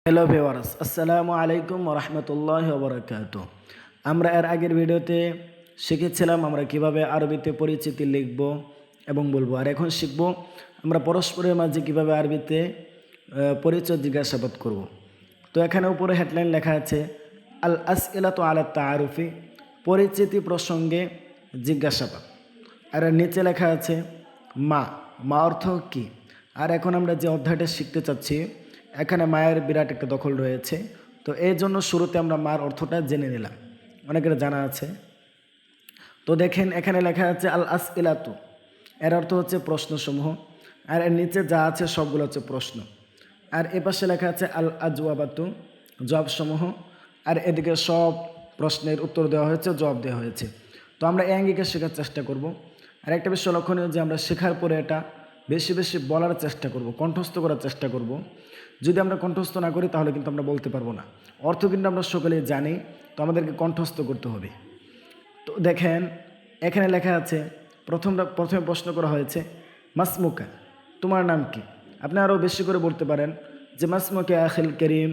Hello viewers, আসসালামু আলাইকুম ওয়া রাহমাতুল্লাহি ওয়া বারাকাতুহু। আমরা এর আগের ভিডিওতে শিখেছিলাম আমরা কিভাবে আরবিতে পরিচিতি লিখব এবং বলবো, আর এখন শিখব আমরা পরস্পরের মাঝে কিভাবে আরবিতে পরিচয় জিজ্ঞাসাবাদ করব। তো এখানে উপরে হেডলাইন লেখা আছে আল আসইলাতু আলা তাআরুফি, পরিচিতি প্রসঙ্গে জিজ্ঞাসাবাদ। আর এর নিচে লেখা আছে মা। মা অর্থ কী? আর এখন আমরা যে অধ্যায়টা শিখতে চাচ্ছি, এখানে মায়ের বিরাট একটা দখল রয়েছে। তো এই জন্য শুরুতে আমরা মার অর্থটা জেনে নিলাম, অনেকের জানা আছে। তো দেখেন এখানে লেখা আছে আল আসইলাতু, এর অর্থ হচ্ছে প্রশ্নসমূহ। আর এর নিচে যা আছে সবগুলো হচ্ছে প্রশ্ন। আর এ পাশে লেখা আছে আল আজওয়াবাতু, জবাবসমূহ। আর এদিকে সব প্রশ্নের উত্তর দেওয়া হয়েছে, জবাব দেওয়া হয়েছে। তো আমরা এই আঙ্গিকে শেখার চেষ্টা করব। আর একটা বিষয় লক্ষণীয় যে আমরা শেখার পরে এটা বেশি বেশি বলার চেষ্টা করব, কণ্ঠস্থ করার চেষ্টা করব। যদি আমরা কণ্ঠস্থ না করি তাহলে কিন্তু আমরা বলতে পারবো না। অর্থ কিন্তু আমরা সকলেই জানি, তো আমাদেরকে কণ্ঠস্থ করতে হবে। তো দেখেন এখানে লেখা আছে প্রথমে প্রশ্ন করা হয়েছে মাসমুকা, তোমার নাম কি? আপনি আরও বেশি করে বলতে পারেন যে মাসমুকা আখিল করিম,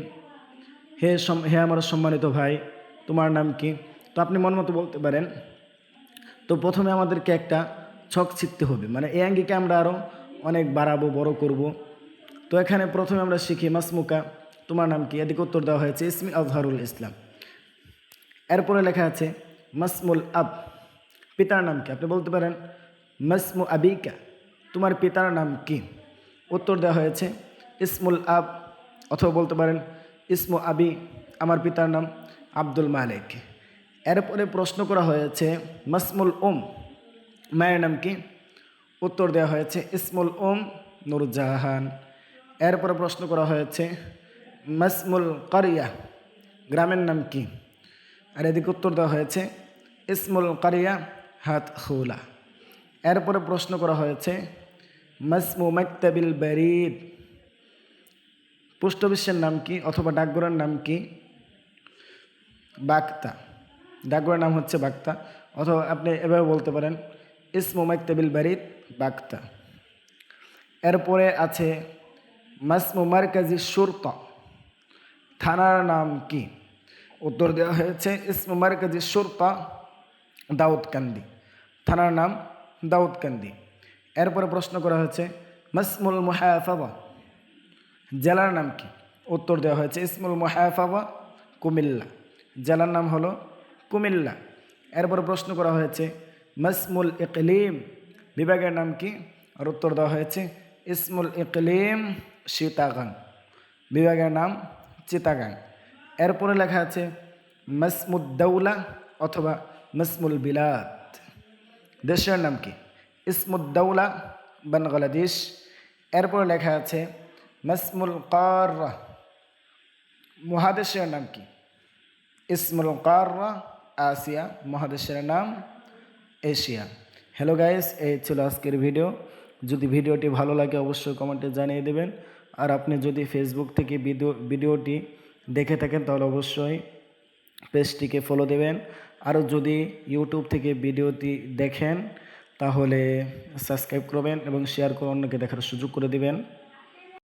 হে আমার সম্মানিত ভাই, তোমার নাম কি? তো আপনি মন মতো বলতে পারেন। তো প্রথমে আমাদেরকে একটা ছক ছিঁড়তে হবে, মানে এই আঙ্গিকে আমরা আরও অনেক বাড়াবো, বড় করব। তো এখানে প্রথমে আমরা শিখি মাসমুকা, তোমার নাম কি? এদিকে উত্তর দেওয়া হয়েছে ইসমি আজহারুল ইসলাম। এরপরে লেখা আছে মাসমুল আব, পিতার নাম কি? আপনি বলতে পারেন মাসমু আবিকা, তোমার পিতার নাম কি? উত্তর দেওয়া হয়েছে ইসমুল আব, অথবা বলতে পারেন ইসমু আবি, আমার পিতার নাম আব্দুল মালিক। এরপরে প্রশ্ন করা হয়েছে মাসমুল ওম, মায়ের নাম কি? উত্তর দেওয়া হয়েছে ইসমুল ওম নুরজাহান। এরপরে প্রশ্ন করা হয়েছে মাসমুল কারিয়া, গ্রামের নাম কি? আর এদিকে উত্তর দেওয়া হয়েছে ইসমুল কারিয়া হাত খুলা। এরপরে প্রশ্ন করা হয়েছে মাসমু মাকতাবিল বারিদ, পোস্ট অফিসের নাম কি অথবা ডাকঘরের নাম কি? বাক্তা, ডাকঘরের নাম হচ্ছে বাক্তা, অথবা আপনি এভাবে বলতে পারেন ইসমু মাকতাবিল বারিদ বাক্তা। এরপরে আছে মাসমু মারকাজি শুরতা, থানার নাম কি? উত্তর দেওয়া হয়েছে ইসমু মারকাজি শুরতা দাউদকান্দি, থানার নাম দাউদকান্দি। এরপরে প্রশ্ন করা হয়েছে মাসমুল মুহাফাযা, জেলার নাম কি? উত্তর দেওয়া হয়েছে ইসমুল মুহাফাযা কুমিল্লা, জেলার নাম হলো কুমিল্লা। এরপরে প্রশ্ন করা হয়েছে মাসমুল ইকলিম, বিভাগের নাম কি? আর উত্তর দেওয়া হয়েছে ইসমুল ইকলিম চিটাগাং, বিভাগের নাম চিটাগাং। এরপরে লেখা আছে মাসমুদ দাউলা অথবা মাসমুল বিলাদ, দেশের নাম কি? ইসমুদ দাউলা বাংলাদেশ। এরপরে লেখা আছে মাসমুল কাররা, মহাদেশের নাম কি? ইসমুল কাররা আসিয়া, মহাদেশের নাম এশিয়া। হ্যালো গাইস, এই ছিল আজকের ভিডিও। যদি ভিডিওটি ভালো লাগে অবশ্যই কমেন্টে জানিয়ে দেবেন। আর আপনি যদি ফেসবুক থেকে ভিডিওটি দেখে থাকেন তাহলে অবশ্যই পেজটিকে ফলো দেবেন। আরও যদি ইউটিউব থেকে ভিডিওটি দেখেন তাহলে সাবস্ক্রাইব করবেন এবং শেয়ার করে অন্যকে দেখার সুযোগ করে দেবেন।